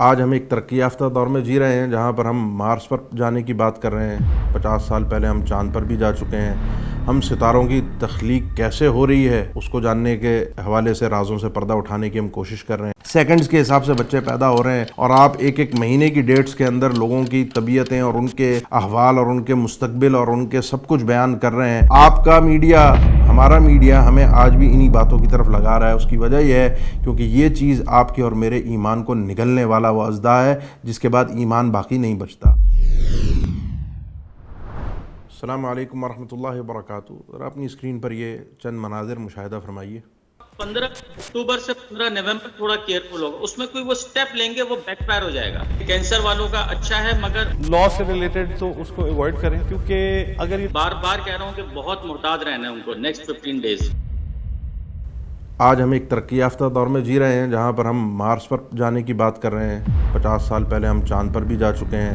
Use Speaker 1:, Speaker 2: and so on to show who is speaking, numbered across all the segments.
Speaker 1: آج ہم ایک ترقی یافتہ دور میں جی رہے ہیں جہاں پر ہم مارس پر جانے کی بات کر رہے ہیں۔ 50 سال پہلے ہم چاند پر بھی جا چکے ہیں۔ ہم ستاروں کی تخلیق کیسے ہو رہی ہے اس کو جاننے کے حوالے سے رازوں سے پردہ اٹھانے کی ہم کوشش کر رہے ہیں۔ سیکنڈز کے حساب سے بچے پیدا ہو رہے ہیں اور آپ ایک ایک مہینے کی ڈیٹس کے اندر لوگوں کی طبیعتیں اور ان کے احوال اور ان کے مستقبل اور ان کے سب کچھ بیان کر رہے ہیں۔ آپ کا میڈیا، ہمارا میڈیا ہمیں آج بھی انہی باتوں کی طرف لگا رہا ہے۔ اس کی وجہ یہ ہے کیونکہ یہ چیز آپ کے اور میرے ایمان کو نگلنے والا وہ اژدھا ہے جس کے بعد ایمان باقی نہیں بچتا۔ السلام علیکم ورحمۃ اللہ وبرکاتہ۔ ذرا اپنی اسکرین پر یہ چند مناظر مشاہدہ فرمائیے۔
Speaker 2: 15 اکتوبر سے 15 نومبر تھوڑا کیئرفل ہوگا، اس میں کوئی وہ سٹیپ لیں گے وہ بیک فائر ہو جائے گا۔ کینسر والوں کا اچھا ہے مگر
Speaker 3: لا سے ریلیٹڈ تو اس کو اوائڈ کریں، کیونکہ اگر یہ
Speaker 2: بار بار کہہ رہا ہوں کہ بہت محتاط رہنا ہے ان کو نیکسٹ 15 ڈیز۔
Speaker 1: آج ہم ایک ترقی یافتہ دور میں جی رہے ہیں جہاں پر ہم مارس پر جانے کی بات کر رہے ہیں۔ 50 سال پہلے ہم چاند پر بھی جا چکے ہیں۔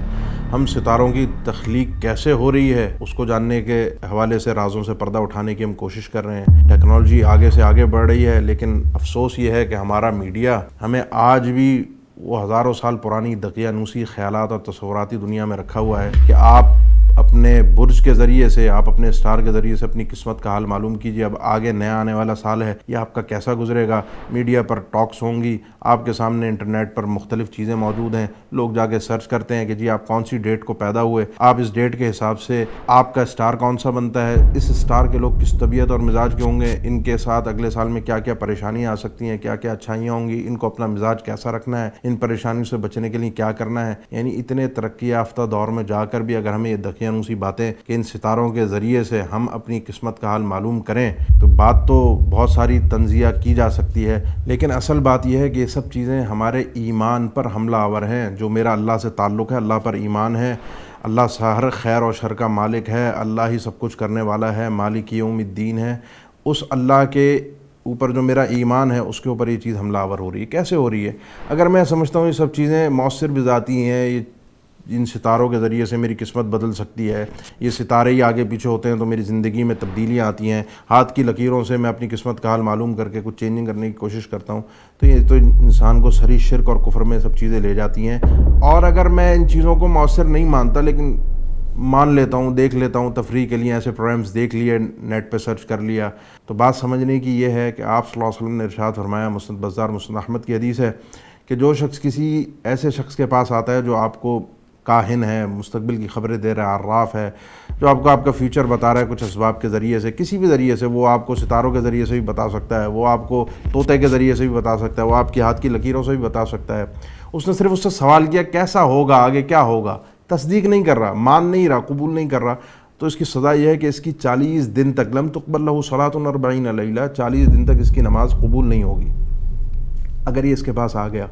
Speaker 1: ہم ستاروں کی تخلیق کیسے ہو رہی ہے اس کو جاننے کے حوالے سے رازوں سے پردہ اٹھانے کی ہم کوشش کر رہے ہیں۔ ٹیکنالوجی آگے سے آگے بڑھ رہی ہے، لیکن افسوس یہ ہے کہ ہمارا میڈیا ہمیں آج بھی وہ ہزاروں سال پرانی دقیانوسی خیالات اور تصوراتی دنیا میں رکھا ہوا ہے کہ آپ اپنے برج کے ذریعے سے، آپ اپنے اسٹار کے ذریعے سے اپنی قسمت کا حال معلوم کیجیے۔ اب آگے نیا آنے والا سال ہے، یہ آپ کا کیسا گزرے گا؟ میڈیا پر ٹاکس ہوں گی، آپ کے سامنے انٹرنیٹ پر مختلف چیزیں موجود ہیں، لوگ جا کے سرچ کرتے ہیں کہ جی آپ کون سی ڈیٹ کو پیدا ہوئے، آپ اس ڈیٹ کے حساب سے آپ کا اسٹار کون سا بنتا ہے، اس اسٹار کے لوگ کس طبیعت اور مزاج کے ہوں گے، ان کے ساتھ اگلے سال میں کیا کیا پریشانیاں آ سکتی ہیں، کیا کیا اچھائیاں ہوں گی، ان کو اپنا مزاج کیسا رکھنا ہے، ان پریشانیوں سے بچنے کے لیے کیا کرنا ہے۔ یعنی اتنے ترقی یافتہ دور میں جا کر بھی اگر ہمیں یہ دقیانوسی باتیں کہ ان ستاروں کے ذریعے سے ہم اپنی قسمت کا حال معلوم کریں تو بات تو بہت ساری تنزیہ کی جا سکتی ہے، لیکن اصل بات یہ ہے کہ یہ سب چیزیں ہمارے ایمان پر حملہ آور ہیں۔ جو میرا اللہ سے تعلق ہے، اللہ پر ایمان ہے، اللہ ہر خیر و شر کا مالک ہے، اللہ ہی سب کچھ کرنے والا ہے، مالک یوم الدین ہے، اس اللہ کے اوپر جو میرا ایمان ہے اس کے اوپر یہ چیز حملہ آور ہو رہی ہے۔ کیسے ہو رہی ہے؟ اگر میں سمجھتا ہوں یہ سب چیزیں مؤثر بذاتی ہیں، یہ ان ستاروں کے ذریعے سے میری قسمت بدل سکتی ہے، یہ ستارے ہی آگے پیچھے ہوتے ہیں تو میری زندگی میں تبدیلیاں آتی ہیں، ہاتھ کی لکیروں سے میں اپنی قسمت کا حال معلوم کر کے کچھ چینجنگ کرنے کی کوشش کرتا ہوں، تو یہ تو انسان کو صریح شرک اور کفر میں سب چیزیں لے جاتی ہیں۔ اور اگر میں ان چیزوں کو مؤثر نہیں مانتا لیکن مان لیتا ہوں، دیکھ لیتا ہوں، تفریح کے لیے ایسے پروگرامز دیکھ لیے، نیٹ پہ سرچ کر لیا، تو بات سمجھنے کی یہ ہے کہ آپ صلی اللہ علیہ وسلم نے ارشاد فرمایا، مسند بزار مسند احمد کی حدیث ہے کہ جو شخص کسی ایسے شخص کے پاس آتا ہے جو آپ کو کاہن ہے، مستقبل کی خبریں دے رہا ہے، عراف ہے، جو آپ کو آپ کا فیوچر بتا رہا ہے کچھ اسباب کے ذریعے سے، کسی بھی ذریعے سے، وہ آپ کو ستاروں کے ذریعے سے بھی بتا سکتا ہے، وہ آپ کو طوطے کے ذریعے سے بھی بتا سکتا ہے، وہ آپ کی ہاتھ کی لکیروں سے بھی بتا سکتا ہے، اس نے صرف اس سے سوال کیا کیسا ہوگا، آگے کیا ہوگا، تصدیق نہیں کر رہا، مان نہیں رہا، قبول نہیں کر رہا، تو اس کی سزا یہ ہے کہ اس کی 40 دن تک لم تقبل لہ صلاۃ 40 لیلہ، 40 دن تک اس کی نماز قبول نہیں ہوگی۔ اگر یہ اس کے پاس آ گیا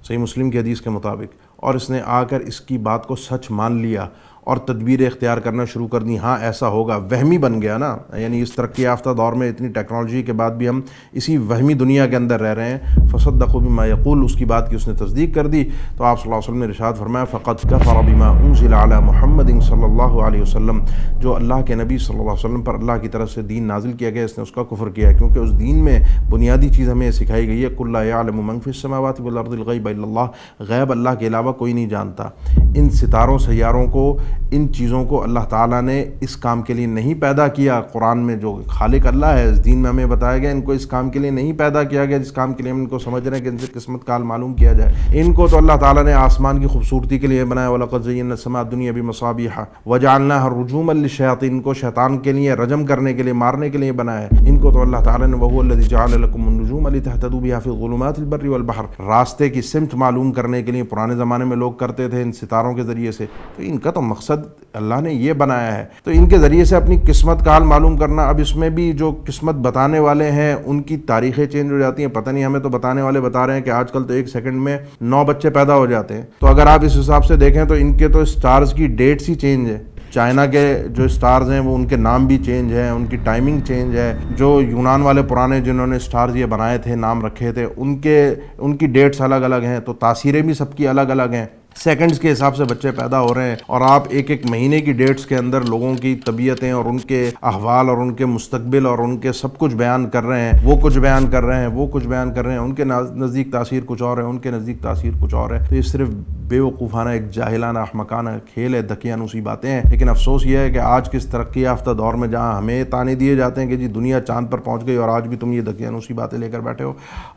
Speaker 1: صحیح مسلم کی حدیث کے مطابق اور اس نے آ کر اس کی بات کو سچ مان لیا اور تدبیر اختیار کرنا شروع کر دی، ہاں ایسا ہوگا، وہمی بن گیا نا، یعنی اس ترقی یافتہ دور میں اتنی ٹیکنالوجی کے بعد بھی ہم اسی وہمی دنیا کے اندر رہ رہے ہیں، فصدقوا بما یقول، اس کی بات کی اس نے تصدیق کر دی، تو آپ صلی اللہ علیہ وسلم نے ارشاد فرمایا فقد کفر بما انزل علی محمد صلی اللہ علیہ وسلم، جو اللہ کے نبی صلی اللہ علیہ وسلم پر اللہ کی طرف سے دین نازل کیا گیا اس نے اس کا کفر کیا ہے، کیونکہ اس دین میں بنیادی چیز ہمیں سکھائی گئی ہے قل لا یعلم من فی السماوات والارض الغیب الا اللہ، غیب اللہ کے علاوہ کوئی نہیں جانتا۔ ان ستاروں سیاروں کو، ان چیزوں کو اللہ تعالیٰ نے اس کام کے لیے نہیں پیدا کیا۔ قرآن میں جو خالق اللہ ہے، اس دین میں ہمیں بتایا گیا ان کو اس کام کے لیے نہیں پیدا کیا گیا جس کام کے لیے ہم ان کو سمجھ رہے ہیں کہ ان سے قسمت کا حال معلوم کیا جائے۔ ان کو تو اللہ تعالیٰ نے آسمان کی خوبصورتی کے لیے بنایا، وَلَقَدْ زَيَّنَّا السَّمَاءَ الدُّنْيَا بِمَصَابِيحَ وَجَعَلْنَاهَا رُجُومًا لِلشَّيَاطِينِ، ان کو شیطان کے لیے رجم کرنے کے لیے، مارنے کے لیے بنایا ہے۔ ان کو تو اللہ تعالیٰ نے وَهُوَ الَّذِي جَعَلَ لَكُمُ النُّجُومَ لِتَهْتَدُوا بِهَا فِي ظُلُمَاتِ الْبَرِّ وَالْبَحْرِ، راستے کی سمت معلوم کرنے کے لیے پرانے زمانے میں لوگ کرتے تھے ان ستاروں کے ذریعے سے، تو ان کا تو مقصد اللہ نے یہ بنایا ہے، تو ان کے ذریعے سے اپنی قسمت کا حال معلوم کرنا۔ اب اس میں بھی جو قسمت بتانے والے ہیں ان کی تاریخیں چینج ہو جاتی ہیں، پتہ نہیں، ہمیں تو بتانے والے بتا رہے ہیں کہ آج کل تو 1 سیکنڈ میں 9 بچے پیدا ہو جاتے ہیں، تو اگر آپ اس حساب سے دیکھیں تو ان کے تو سٹارز کی ڈیٹس ہی چینج ہے۔ چائنا کے جو سٹارز ہیں وہ ان کے نام بھی چینج ہیں، ان کی ٹائمنگ چینج ہے۔ جو یونان والے پرانے جنہوں نے سٹارز یہ بنائے تھے، نام رکھے تھے، ان کی ڈیٹس الگ الگ ہیں، تو تاثیریں بھی سب کی الگ الگ ہیں۔ سیکنڈز کے حساب سے بچے پیدا ہو رہے ہیں، اور آپ ایک ایک مہینے کی ڈیٹس کے اندر لوگوں کی طبیعتیں اور ان کے احوال اور ان کے مستقبل اور ان کے سب کچھ بیان کر رہے ہیں، وہ کچھ بیان کر رہے ہیں، وہ کچھ بیان کر رہے ہیں، ان کے نزدیک تاثیر کچھ اور ہے، ان کے نزدیک تاثیر کچھ اور ہے۔ تو یہ صرف بے وقوفانہ ایک جاہلانہ احمقانہ کھیل ہے، دقیانوسی باتیں ہیں۔ لیکن افسوس یہ ہے کہ آج کس ترقی یافتہ دور میں جہاں ہمیں تانے دیے جاتے ہیں کہ جی دنیا چاند پر پہنچ گئی اور آج بھی تم یہ دقیانوسی باتیں لے کر بیٹھے ہو،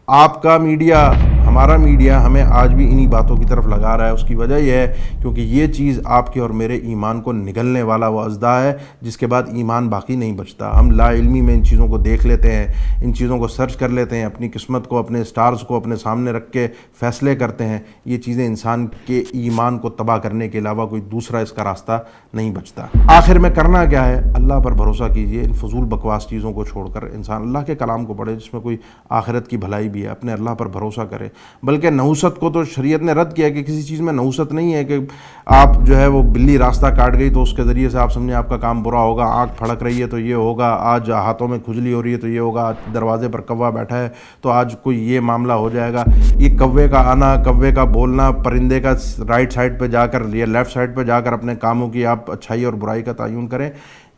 Speaker 1: آپ کا میڈیا، ہمارا میڈیا ہمیں آج بھی انہی باتوں کی طرف لگا رہا ہے۔ اس کی وجہ یہ ہے کیونکہ یہ چیز آپ کے اور میرے ایمان کو نگلنے والا وہ اژدھا ہے جس کے بعد ایمان باقی نہیں بچتا۔ ہم لا علمی میں ان چیزوں کو دیکھ لیتے ہیں، ان چیزوں کو سرچ کر لیتے ہیں، اپنی قسمت کو، اپنے سٹارز کو اپنے سامنے رکھ کے فیصلے کرتے ہیں۔ یہ چیزیں انسان کے ایمان کو تباہ کرنے کے علاوہ کوئی دوسرا اس کا راستہ نہیں بچتا۔ آخر میں کرنا کیا ہے؟ اللہ پر بھروسہ کیجئے، ان فضول بکواس چیزوں کو چھوڑ کر انسان اللہ کے کلام کو پڑھے جس میں کوئی آخرت کی بھلائی بھی ہے، اپنے اللہ پر بھروسہ کرے۔ بلکہ نحوست کو تو شریعت نے رد کیا کہ کسی چیز میں نحوست نہیں ہے کہ آپ جو ہے وہ بلی راستہ کاٹ گئی تو اس کے ذریعے سے آپ سمجھیں آپ کا کام برا ہوگا، آنکھ پھڑک رہی ہے تو یہ ہوگا، آج ہاتھوں میں کھجلی ہو رہی ہے تو یہ ہوگا، آج دروازے پر کوا بیٹھا ہے تو آج کوئی یہ معاملہ ہو جائے گا۔ یہ کوے کا آنا، کوے کا بولنا، پرندے کا رائٹ سائڈ پہ جا کر یا لیفٹ سائڈ پہ جا کر اپنے کاموں کی آپ اچھائی اور برائی کا تعین کریں،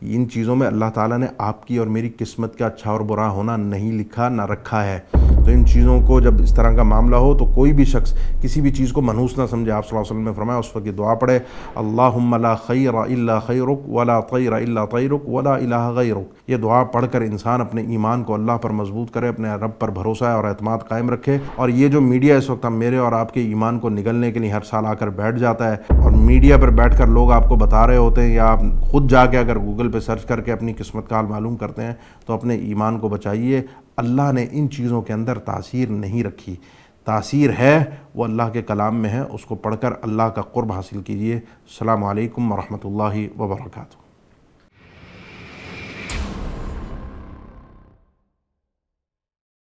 Speaker 1: ان چیزوں میں اللہ تعالیٰ نے آپ کی اور میری قسمت کا اچھا اور برا ہونا نہیں لکھا نہ رکھا ہے۔ تو ان چیزوں کو جب اس طرح کا معاملہ ہو تو کوئی بھی شخص کسی بھی چیز کو منحوس نہ سمجھے۔ آپ صلی اللہ علیہ وسلم نے فرمایا اس وقت یہ دعا پڑھے، اللہم لا خیر الا خیرک ولا طیر الا طیرک ولا الہ غیرک۔ یہ دعا پڑھ کر انسان اپنے ایمان کو اللہ پر مضبوط کرے، اپنے رب پر بھروسہ اور اعتماد قائم رکھے۔ اور یہ جو میڈیا اس وقت میرے اور آپ کے ایمان کو نگلنے کے لیے ہر سال آ کر بیٹھ جاتا ہے، اور میڈیا پر بیٹھ کر لوگ آپ کو بتا رہے ہوتے ہیں یا آپ خود جا کے اگر گوگل پہ سرچ کر کے اپنی قسمت کا حال معلوم کرتے ہیں، تو اپنے ایمان کو بچائیے۔ اللہ نے ان چیزوں کے اندر تاثیر نہیں رکھی، تاثیر ہے وہ اللہ کے کلام میں ہے، اس کو پڑھ کر اللہ کا قرب حاصل کیجیے۔ السلام علیکم ورحمۃ اللہ وبرکاتہ۔